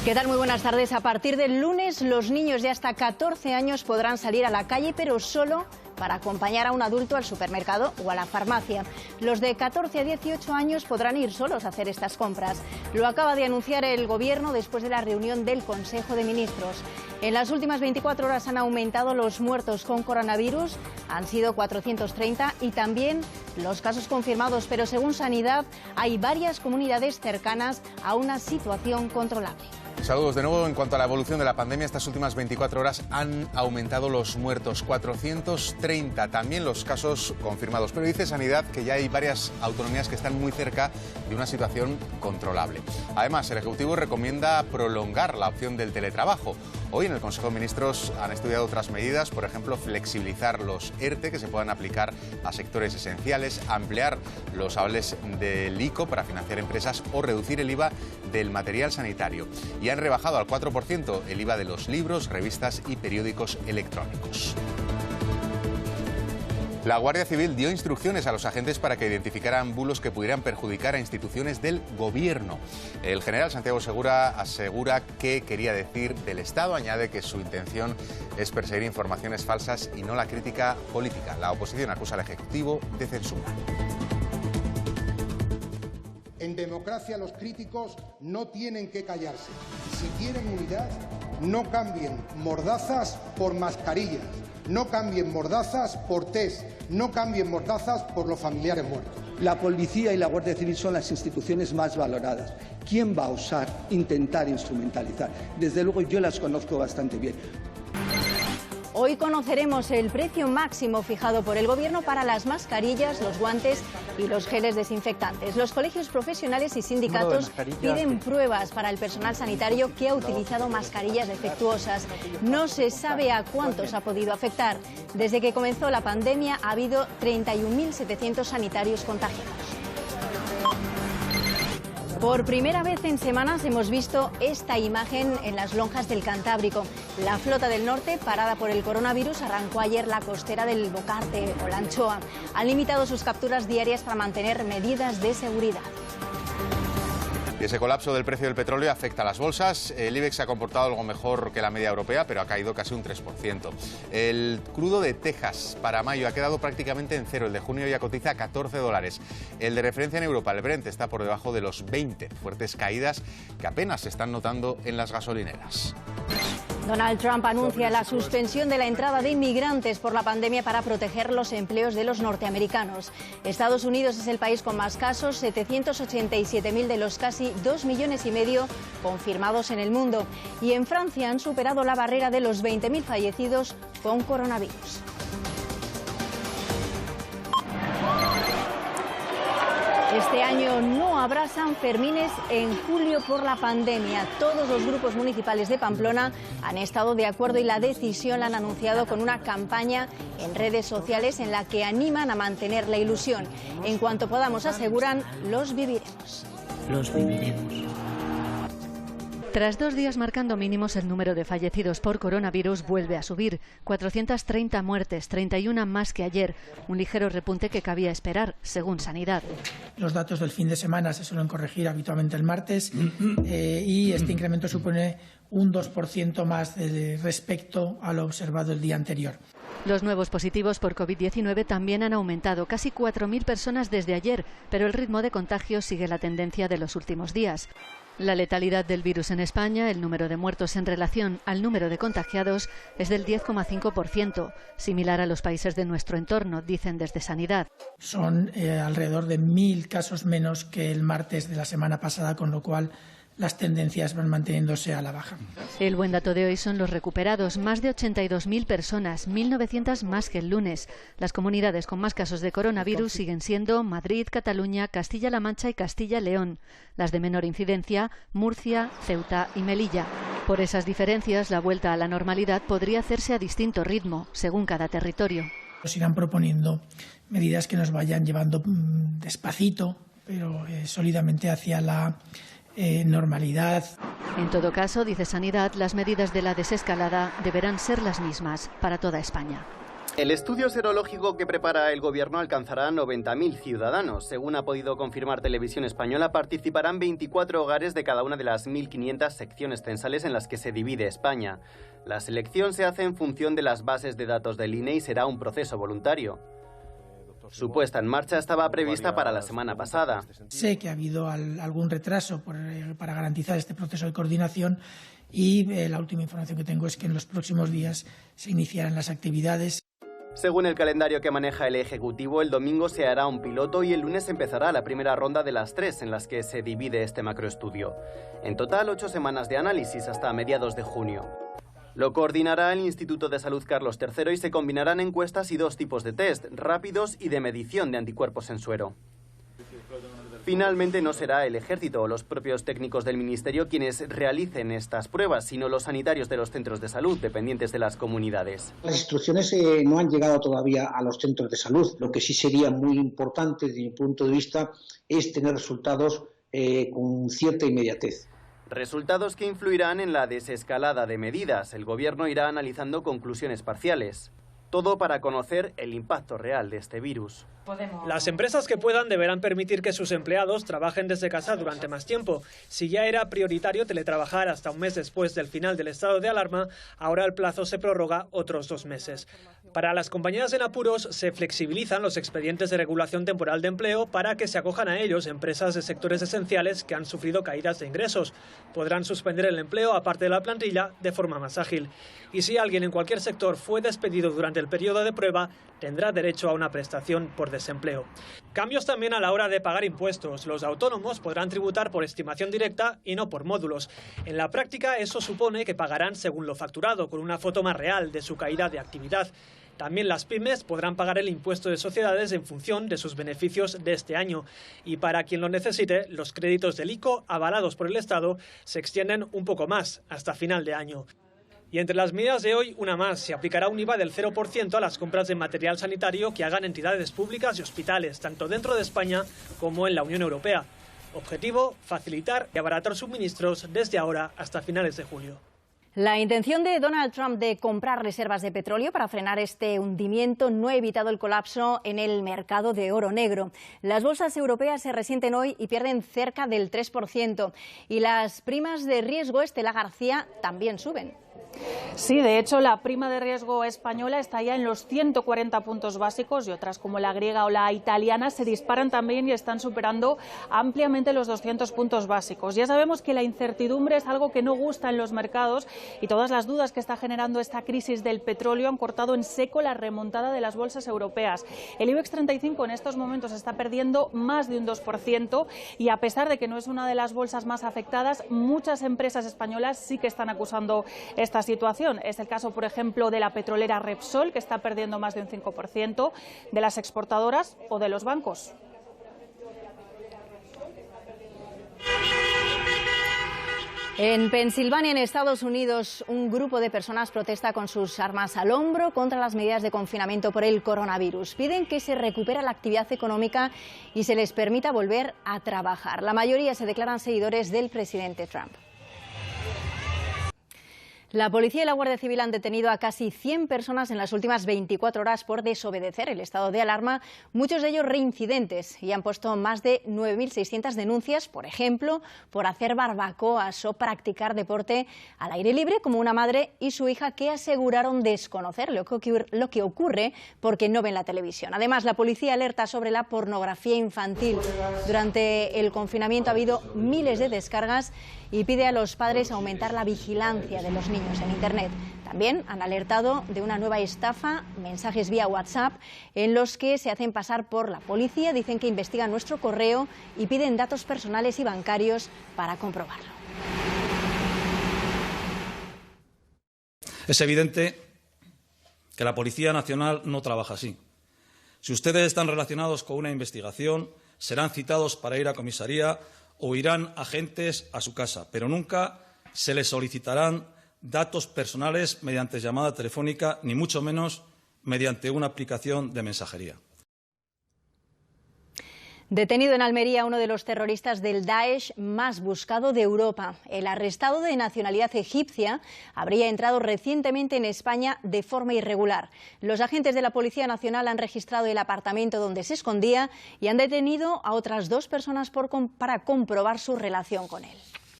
¿Qué tal? Muy buenas tardes. A partir del lunes, los niños de hasta 14 años podrán salir a la calle, pero solo para acompañar a un adulto al supermercado o a la farmacia. Los de 14 a 18 años podrán ir solos a hacer estas compras. Lo acaba de anunciar el Gobierno después de la reunión del Consejo de Ministros. En las últimas 24 horas han aumentado los muertos con coronavirus, han sido 430, y también los casos confirmados, pero según Sanidad hay varias comunidades cercanas a una situación controlable. Saludos de nuevo. En cuanto a la evolución de la pandemia, estas últimas 24 horas han aumentado los muertos, 430, también los casos confirmados. Pero dice Sanidad que ya hay varias autonomías que están muy cerca de una situación controlable. Además, el Ejecutivo recomienda prolongar la opción del teletrabajo. Hoy en el Consejo de Ministros han estudiado otras medidas, por ejemplo, flexibilizar los ERTE que se puedan aplicar a sectores esenciales, ampliar los avales del ICO para financiar empresas o reducir el IVA del material sanitario. Y han rebajado al 4% el IVA de los libros, revistas y periódicos electrónicos. La Guardia Civil dio instrucciones a los agentes para que identificaran bulos que pudieran perjudicar a instituciones del Gobierno. El general Santiago Segura asegura que quería decir del Estado. Añade que su intención es perseguir informaciones falsas y no la crítica política. La oposición acusa al Ejecutivo de censura. En democracia los críticos no tienen que callarse. Si quieren unidad, no cambien mordazas por mascarillas, no cambien mordazas por test, no cambien mordazas por los familiares muertos. La policía y la Guardia Civil son las instituciones más valoradas. ¿Quién va a osar intentar instrumentalizar? Desde luego yo las conozco bastante bien. Hoy conoceremos el precio máximo fijado por el Gobierno para las mascarillas, los guantes y los geles desinfectantes. Los colegios profesionales y sindicatos piden pruebas para el personal sanitario que ha utilizado mascarillas defectuosas. No se sabe a cuántos ha podido afectar. Desde que comenzó la pandemia ha habido 31.700 sanitarios contagiados. Por primera vez en semanas hemos visto esta imagen en las lonjas del Cantábrico. La flota del norte, parada por el coronavirus, arrancó ayer la costera del bocarte o la anchoa. Han limitado sus capturas diarias para mantener medidas de seguridad. Y ese colapso del precio del petróleo afecta a las bolsas. El IBEX se ha comportado algo mejor que la media europea, pero ha caído casi un 3%. El crudo de Texas para mayo ha quedado prácticamente en cero. El de junio ya cotiza a $14. El de referencia en Europa, el Brent, está por debajo de los 20. Fuertes caídas que apenas se están notando en las gasolineras. Donald Trump anuncia la suspensión de la entrada de inmigrantes por la pandemia para proteger los empleos de los norteamericanos. Estados Unidos es el país con más casos, 787.000 de los casi 2,5 millones confirmados en el mundo. Y en Francia han superado la barrera de los 20.000 fallecidos con coronavirus. Este año no habrá Sanfermines en julio por la pandemia. Todos los grupos municipales de Pamplona han estado de acuerdo y la decisión la han anunciado con una campaña en redes sociales en la que animan a mantener la ilusión. En cuanto podamos, aseguran, los viviremos. Los viviremos. Tras 2 días marcando mínimos, el número de fallecidos por coronavirus vuelve a subir. 430 muertes, 31 más que ayer. Un ligero repunte que cabía esperar, según Sanidad. Los datos del fin de semana se suelen corregir habitualmente el martes y este incremento supone un 2% más respecto a lo observado el día anterior. Los nuevos positivos por COVID-19 también han aumentado, casi 4.000 personas desde ayer, pero el ritmo de contagio sigue la tendencia de los últimos días. La letalidad del virus en España, el número de muertos en relación al número de contagiados, es del 10,5%, similar a los países de nuestro entorno, dicen desde Sanidad. Son alrededor de 1.000 casos menos que el martes de la semana pasada, con lo cual las tendencias van manteniéndose a la baja. El buen dato de hoy son los recuperados, más de 82.000 personas, 1.900 más que el lunes. Las comunidades con más casos de coronavirus siguen siendo Madrid, Cataluña, Castilla-La Mancha y Castilla-León. Las de menor incidencia, Murcia, Ceuta y Melilla. Por esas diferencias, la vuelta a la normalidad podría hacerse a distinto ritmo, según cada territorio. Nos irán proponiendo medidas que nos vayan llevando despacito, pero sólidamente hacia la normalidad. En todo caso, dice Sanidad, las medidas de la desescalada deberán ser las mismas para toda España. El estudio serológico que prepara el Gobierno alcanzará a 90.000 ciudadanos. Según ha podido confirmar Televisión Española, participarán 24 hogares de cada una de las 1.500 secciones censales en las que se divide España. La selección se hace en función de las bases de datos del INE y será un proceso voluntario. Su puesta en marcha estaba prevista para la semana pasada. Sé que ha habido algún retraso para garantizar este proceso de coordinación y la última información que tengo es que en los próximos días se iniciarán las actividades. Según el calendario que maneja el Ejecutivo, el domingo se hará un piloto y el lunes empezará la primera ronda de las 3 en las que se divide este macroestudio. En total, 8 semanas de análisis hasta mediados de junio. Lo coordinará el Instituto de Salud Carlos III y se combinarán encuestas y 2 tipos de test, rápidos y de medición de anticuerpos en suero. Finalmente no será el Ejército o los propios técnicos del Ministerio quienes realicen estas pruebas, sino los sanitarios de los centros de salud dependientes de las comunidades. Las instrucciones no han llegado todavía a los centros de salud. Lo que sí sería muy importante desde mi punto de vista es tener resultados con cierta inmediatez. Resultados que influirán en la desescalada de medidas. El Gobierno irá analizando conclusiones parciales. Todo para conocer el impacto real de este virus. Las empresas que puedan deberán permitir que sus empleados trabajen desde casa durante más tiempo. Si ya era prioritario teletrabajar hasta un mes después del final del estado de alarma, ahora el plazo se prorroga otros 2 meses. Para las compañías en apuros se flexibilizan los expedientes de regulación temporal de empleo para que se acojan a ellos empresas de sectores esenciales que han sufrido caídas de ingresos. Podrán suspender el empleo aparte de la plantilla de forma más ágil. Y si alguien en cualquier sector fue despedido durante el periodo de prueba, tendrá derecho a una prestación por desempleo. Cambios también a la hora de pagar impuestos. Los autónomos podrán tributar por estimación directa y no por módulos. En la práctica eso supone que pagarán según lo facturado, con una foto más real de su caída de actividad. También las pymes podrán pagar el impuesto de sociedades en función de sus beneficios de este año. Y para quien lo necesite, los créditos del ICO avalados por el Estado se extienden un poco más, hasta final de año. Y entre las medidas de hoy, una más. Se aplicará un IVA del 0% a las compras de material sanitario que hagan entidades públicas y hospitales, tanto dentro de España como en la Unión Europea. Objetivo, facilitar y abaratar suministros desde ahora hasta finales de julio. La intención de Donald Trump de comprar reservas de petróleo para frenar este hundimiento no ha evitado el colapso en el mercado de oro negro. Las bolsas europeas se resienten hoy y pierden cerca del 3%. Y las primas de riesgo Estela García también suben. Sí, de hecho, la prima de riesgo española está ya en los 140 puntos básicos y otras como la griega o la italiana se disparan también y están superando ampliamente los 200 puntos básicos. Ya sabemos que la incertidumbre es algo que no gusta en los mercados y todas las dudas que está generando esta crisis del petróleo han cortado en seco la remontada de las bolsas europeas. El IBEX 35 en estos momentos está perdiendo más de un 2% y a pesar de que no es una de las bolsas más afectadas, muchas empresas españolas sí que están acusando esta situación. Es el caso, por ejemplo, de la petrolera Repsol, que está perdiendo más de un 5%, de las exportadoras o de los bancos. En Pensilvania, en Estados Unidos, un grupo de personas protesta con sus armas al hombro contra las medidas de confinamiento por el coronavirus. Piden que se recupere la actividad económica y se les permita volver a trabajar. La mayoría se declaran seguidores del presidente Trump. La policía y la Guardia Civil han detenido a casi 100 personas en las últimas 24 horas por desobedecer el estado de alarma, muchos de ellos reincidentes, y han puesto más de 9.600 denuncias, por ejemplo, por hacer barbacoas o practicar deporte al aire libre, como una madre y su hija que aseguraron desconocer lo que ocurre porque no ven la televisión. Además, la policía alerta sobre la pornografía infantil. Durante el confinamiento ha habido miles de descargas y pide a los padres aumentar la vigilancia de los niños en Internet. También han alertado de una nueva estafa, mensajes vía WhatsApp, en los que se hacen pasar por la policía, dicen que investigan nuestro correo y piden datos personales y bancarios para comprobarlo. Es evidente que la Policía Nacional no trabaja así. Si ustedes están relacionados con una investigación, serán citados para ir a comisaría o irán agentes a su casa, pero nunca se les solicitarán datos personales mediante llamada telefónica, ni mucho menos mediante una aplicación de mensajería. Detenido en Almería uno de los terroristas del Daesh más buscado de Europa. El arrestado, de nacionalidad egipcia, habría entrado recientemente en España de forma irregular. Los agentes de la Policía Nacional han registrado el apartamento donde se escondía y han detenido a otras 2 personas para comprobar su relación con él.